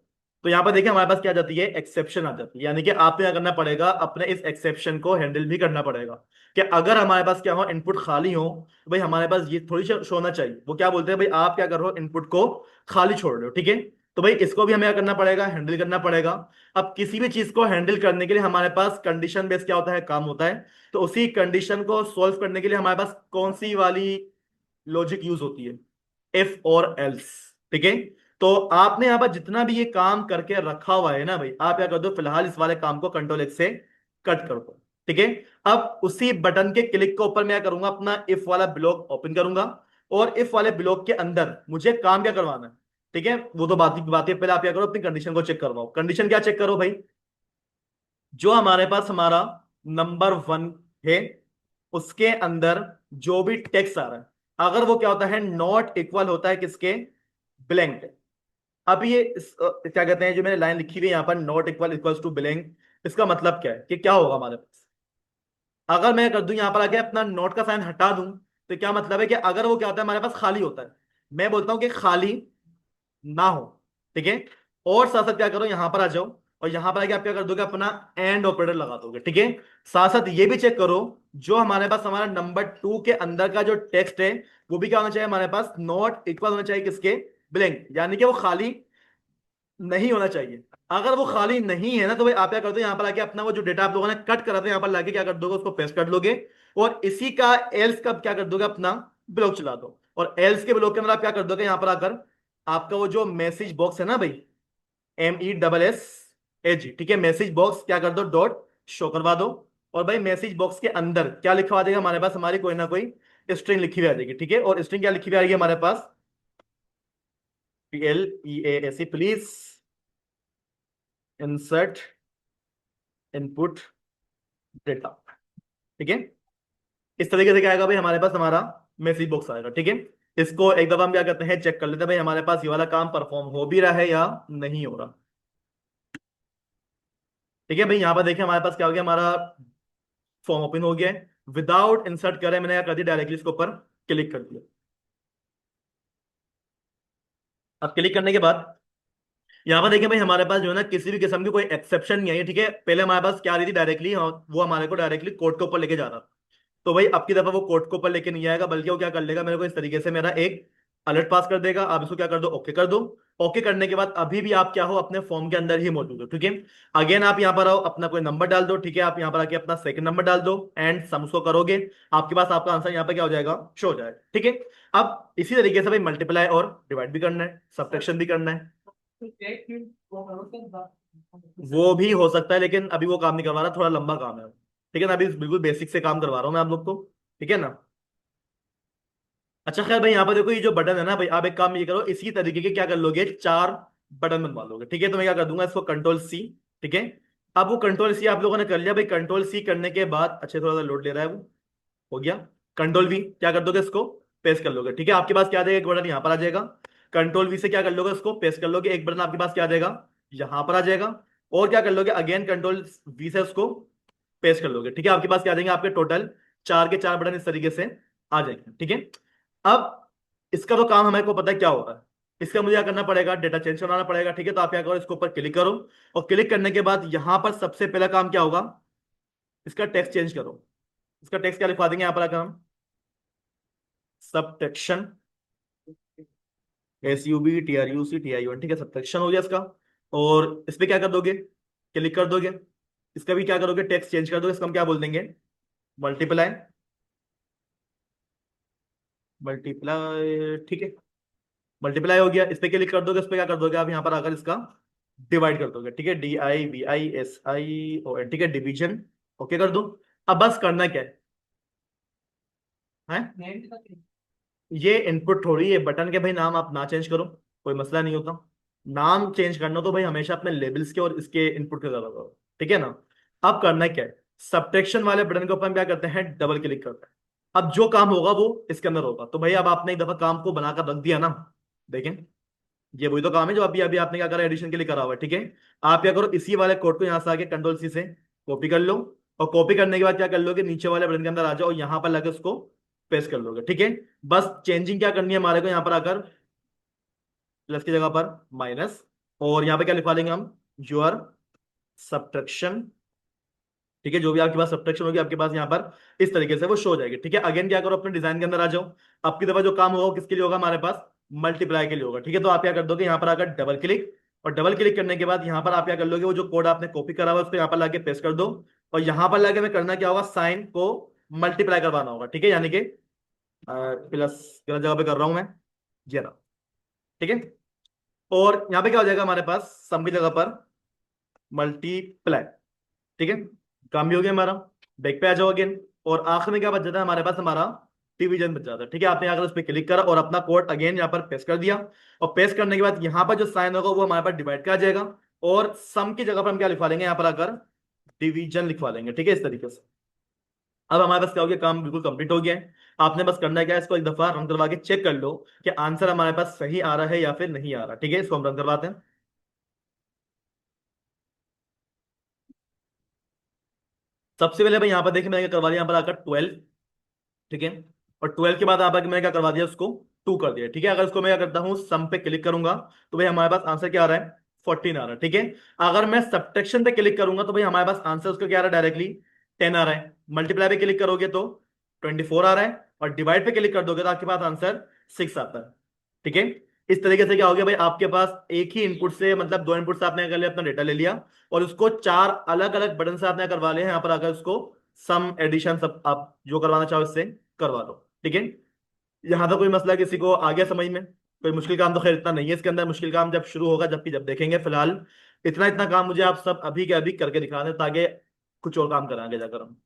तो यहाँ पर देखिए हमारे पास क्या आ जाती है, एक्सेप्शन आ जाती है। यानी कि आपको क्या करना पड़ेगा, अपने इस एक्सेप्शन को हैंडल भी करना पड़ेगा, कि अगर हमारे पास क्या हो, इनपुट खाली हो, तो भाई हमारे पास ये थोड़ी सी होना चाहिए। वो क्या बोलते हैं भाई, आप क्या कर रहे हो, इनपुट को खाली छोड़ रहे हो, ठीक है। तो भाई इसको भी हमें क्या करना पड़ेगा, हैंडल करना पड़ेगा। अब किसी भी चीज को हैंडल करने के लिए हमारे पास कंडीशन बेस क्या होता है, काम होता है। तो उसी कंडीशन को सॉल्व करने के लिए हमारे पास कौन सी वाली लॉजिक यूज होती है, इफ और एल्स, ठीक है। तो आपने यहाँ पर जितना भी ये काम करके रखा हुआ है ना भाई, आप क्या कर दो, फिलहाल इस वाले काम को कंट्रोल एक्स से कट कर दो, ठीक है। अब उसी बटन के क्लिक के ऊपर मैं क्या करूंगा, अपना इफ वाला ब्लॉक ओपन करूंगा, और इफ वाले ब्लॉक के अंदर मुझे काम क्या करवाना है, ठीक है। वो तो बात है, पहले आप क्या करो, अपनी कंडीशन को चेक करवाओ। कंडीशन क्या चेक करो भाई, जो हमारे पास हमारा नंबर 1 है, उसके अंदर जो भी टेक्स्ट आ रहा है, अगर वो क्या होता है, नॉट इक्वल होता है किसके, ब्लैंक। अब ये क्या कहते हैं, जो मैंने लाइन लिखी हुई है यहाँ पर, not equal equals to blank, इसका मतलब क्या है कि क्या होगा हमारे पास, अगर मैं कर दूं यहाँ पर आके अपना नोट का साइन हटा दूं, तो क्या मतलब है कि अगर वो क्या होता है, हमारे पास खाली होता है, मैं बोलता हूं कि खाली ना हो, ठीक है। और साथ साथ क्या करो, यहां पर आ जाओ, और यहां पर आके आप क्या कर दोगे, अपना एंड ऑपरेटर लगा दोगे, ठीक है। साथ साथ ये भी चेक करो, जो हमारे पास हमारा नंबर 2 के अंदर का जो टेक्स्ट है, वो भी क्या होना चाहिए, हमारे पास नॉट इक्वल होना चाहिए किसके, ब्लैंक, यानी कि वो खाली नहीं होना चाहिए। अगर वो खाली नहीं है ना, तो भाई आप क्या करते हो, यहाँ पर आके अपना वो जो डेटा आप लोगों ने कट करा था, यहाँ पर लाके क्या कर दोगे, उसको पेस्ट कर लोगे, और इसी का एल्स का क्या कर दोगे, अपना ब्लॉक चला दो, और एल्स के ब्लॉक के अंदर आप क्या कर दोगे, यहाँ पर आकर आपका वो जो मैसेज बॉक्स है ना भाई, MESSAG, ठीक है, मैसेज बॉक्स क्या कर दो, डॉट शो करवा दो। और भाई मैसेज बॉक्स के अंदर क्या लिखवा देगा, हमारे पास हमारी कोई ना कोई स्ट्रिंग लिखी हुई आ जाएगी, ठीक है। और स्ट्रिंग क्या लिखी हुई आएगी हमारे पास, PLEASE, please insert input data, ठीक है। इस तरीके से क्या आएगा भाई, हमारे पास हमारा मैसेज बॉक्स आएगा, ठीक है। इसको एक दफा हम क्या करते हैं, चेक कर लेते हैं भाई, हमारे पास ये वाला काम परफॉर्म हो भी रहा है या नहीं हो रहा, ठीक है। भाई यहाँ पर देखिए हमारे पास क्या हो गया, हमारा फॉर्म ओपन हो गया है, विदाउट इंसर्ट करे मैंने क्या कर दिया, डायरेक्टली इसके ऊपर क्लिक कर दिया। अब क्लिक करने के बाद यहाँ पर देखिए भाई, हमारे पास जो है ना, किसी भी किस्म की कोई एक्सेप्शन नहीं है, ठीक है। पहले हमारे पास क्या आ रही थी, डायरेक्टली वो हमारे को डायरेक्टली कोर्ट के ऊपर लेके जा रहा था। तो भाई अब की दफा वो कोर्ट के ऊपर लेके नहीं आएगा, बल्कि वो क्या कर लेगा, मेरे को इस तरीके से मेरा एक अलर्ट पास कर देगा। आप इसको क्या कर दो, ओके कर दो। ओके करने के बाद अभी भी आप क्या हो, अपने फॉर्म के अंदर ही मौजूद हो, ठीक है। अगेन आप यहाँ पर आओ, अपना कोई नंबर डाल दो, ठीक है। आप यहाँ पर आके अपना सेकंड नंबर डाल दो, एंड सम उसको करोगे, आपके पास आपका आंसर यहाँ पर क्या हो जाएगा, शो हो जाएगा, ठीक है। अब इसी तरीके से भाई मल्टीप्लाई और डिवाइड भी करना है, सब्ट्रैक्शन भी करना है, वो भी हो सकता है, लेकिन अभी वो काम नहीं करवा रहा, थोड़ा लंबा काम है, ठीक है ना। अभी बिल्कुल बेसिक से काम करवा रहा हूँ मैं आप लोग को, ठीक है ना। अच्छा खैर भाई, यहाँ पर देखो ये जो बटन है ना भाई, आप एक काम ये करो, इसी तरीके के क्या कर लोगे, 4 बटन बनवा लोगे, ठीक है। तो मैं क्या कर दूंगा, इसको कंट्रोल C, ठीक है। अब वो कंट्रोल C आप लोगों ने कर लिया भाई, कंट्रोल C करने के बाद, अच्छा थोड़ा सा लोड ले रहा है वो, हो गया। कंट्रोल V क्या कर दोगे, इसको पेस्ट कर लोगे, ठीक है। आपके पास क्या आ जाएगा, एक बटन यहाँ पर आ जाएगा। कंट्रोल V से क्या कर लोगे, इसको पेस्ट कर लोगे, एक बटन आपके पास क्या आ जाएगा, यहाँ पर आ जाएगा। और क्या कर लोगे, अगेन कंट्रोल V से उसको पेस्ट कर लोगे, ठीक है। आपके पास क्या आ जाएंगे, आपके टोटल 4 के 4 बटन इस तरीके से आ जाएंगे, ठीक है। अब इसका तो काम हमें को पता है क्या होता है, इसका मुझे क्या करना पड़ेगा, डेटा चेंज करवाना पड़ेगा, ठीक है। तो आप क्या करो, इसके ऊपर क्लिक करो, और क्लिक करने के बाद यहां पर सबसे पहला काम क्या होगा, इसका टेक्स्ट चेंज करो। इसका टेक्स्ट क्या लिखवा देंगे यहाँ पर आकर हम, सब्ट्रैक्शन, SUBTRUCTION, ठीक है, सब्ट्रैक्शन हो गया इसका। और इस पे क्या कर दोगे, क्लिक कर दोगे, इसका भी क्या करोगे, टेक्स्ट चेंज कर दोगे, इसको हम क्या बोल देंगे, मल्टीप्लाई, मल्टीप्लाई, ठीक है, मल्टीप्लाई हो गया। इस पे क्लिक कर दोगे, इस पे क्या कर दोगे आप, यहाँ पर आकर इसका डिवाइड कर दोगे, ठीक है, DIVISION, ठीक है, डिवीजन, ओके कर दो। अब बस करना क्या है, ये इनपुट थोड़ी है बटन के भाई, नाम आप ना चेंज करो, कोई मसला नहीं होता। नाम चेंज करना तो भाई हमेशा अपने लेबल्स के और इसके इनपुट के जरूरत हो, ठीक है ना। अब करना क्या है, सब्ट्रैक्शन वाले बटन के ऊपर हम क्या करते हैं, डबल क्लिक करते हैं। अब जो काम होगा वो इसके अंदर होगा। तो भाई अब आपने एक दफा काम को बनाकर रख दिया ना, देखें, ये वही तो काम है जो अभी अभी आपने क्या करा, एडिशन के लिए करा हुआ है, ठीक है। आप क्या करो, इसी वाले कोड को यहाँ से आके कंट्रोल C से कॉपी कर लो, और कॉपी करने के बाद क्या कर लोगे, नीचे वाले बटन के अंदर आ जाओ और यहाँ पर लगे उसको पेस्ट कर लोगे, ठीक है। बस चेंजिंग क्या करनी है हमारे को, यहाँ पर आकर प्लस की जगह पर माइनस, और यहाँ पे क्या लिखवा लेंगे हम, योर सब्ट्रैक्शन, ठीक है, जो भी आपके पास सब्ट्रैक्शन होगी आपके पास यहाँ पर इस तरीके से वो शो हो जाएगी, ठीक है। अगेन क्या करो, अपने डिजाइन के अंदर आ जाओ। आपकी दफा जो काम होगा वो किसके लिए होगा, हमारे पास मल्टीप्लाई के लिए होगा, ठीक है। तो आप क्या कर दोगे, यहाँ पर आकर डबल क्लिक, और डबल क्लिक करने के बाद यहाँ पर आप क्या कर लोगे, वो जो कोड आपने कॉपी करा हुआ है उसको यहाँ पर लाके पेस्ट कर दो, और यहाँ पर लाके में करना क्या होगा, साइन को मल्टीप्लाई करवाना होगा, ठीक है, यानी कि प्लस गलत जगह पे कर रहा हूं मैं, ये रहा, ठीक है। और यहाँ पे क्या हो जाएगा हमारे पास, सम की जगह पर मल्टीप्लाई, ठीक है, काम भी हो गया हमारा। बैक पे आ जाओ अगेन, और आखिर में क्या बच जाता है हमारे पास, हमारा डिवीजन बच जाता है, ठीक है। आपने अगर उस पर क्लिक करा और अपना कोड अगेन यहाँ पर पेस्ट कर दिया, और पेस्ट करने के बाद यहाँ पर जो साइन होगा वो हमारे पास डिवाइड का आ जाएगा, और सम की जगह पर हम क्या लिखवा लेंगे, यहाँ पर आकर डिवीजन लिखवा लेंगे, ठीक है, इस तरीके से। अब हमारे पास क्या हो गया, काम बिल्कुल कंप्लीट हो गया है। आपने बस करना क्या है, इसको एक दफा रन करवा के चेक कर लो कि आंसर हमारे पास सही आ रहा है या फिर नहीं आ रहा, ठीक है। इसको हम रन करवाते हैं। सबसे पहले भाई यहाँ पर देखिए मैंने क्या करवा दिया, यहाँ पर आकर 12, ठीक है, और 12 के बाद यहाँ पर मैंने क्या करवा दिया, उसको 2 कर दिया, ठीक है। अगर इसको मैं क्या करता हूँ, सम पे क्लिक करूंगा तो भाई हमारे पास आंसर क्या आ रहा है, 14 आ रहा है, ठीक है। अगर मैं सब्ट्रैक्शन पे क्लिक करूंगा तो भाई हमारे पास आंसर उसका क्या आ रहा है, डायरेक्टली 10 आ रहा है। मल्टीप्लाई पे क्लिक करोगे तो 24 आ रहा है, और डिवाइड पे क्लिक कर दोगे तो आपके पास आंसर 6 आता है, ठीक है। इस तरीके से क्या हो गया भाई, आपके पास एक ही इनपुट से, मतलब 2 इनपुट से आपने कर लिया, अपना डेटा ले लिया, और उसको 4 अलग अलग बटन से आपने करवा लिया है। यहाँ पर आकर उसको सम, एडिशन, सब आप जो करवाना चाहो इससे करवा लो, ठीक है। यहाँ तो कोई मसला किसी को आ गया समझ में, कोई मुश्किल काम तो खैर इतना नहीं है इसके अंदर, मुश्किल काम जब शुरू होगा, जबकि जब देखेंगे। फिलहाल इतना इतना काम मुझे आप सब अभी के अभी करके दिखा दें, ताकि कुछ और काम कराएंगे जाकर हम।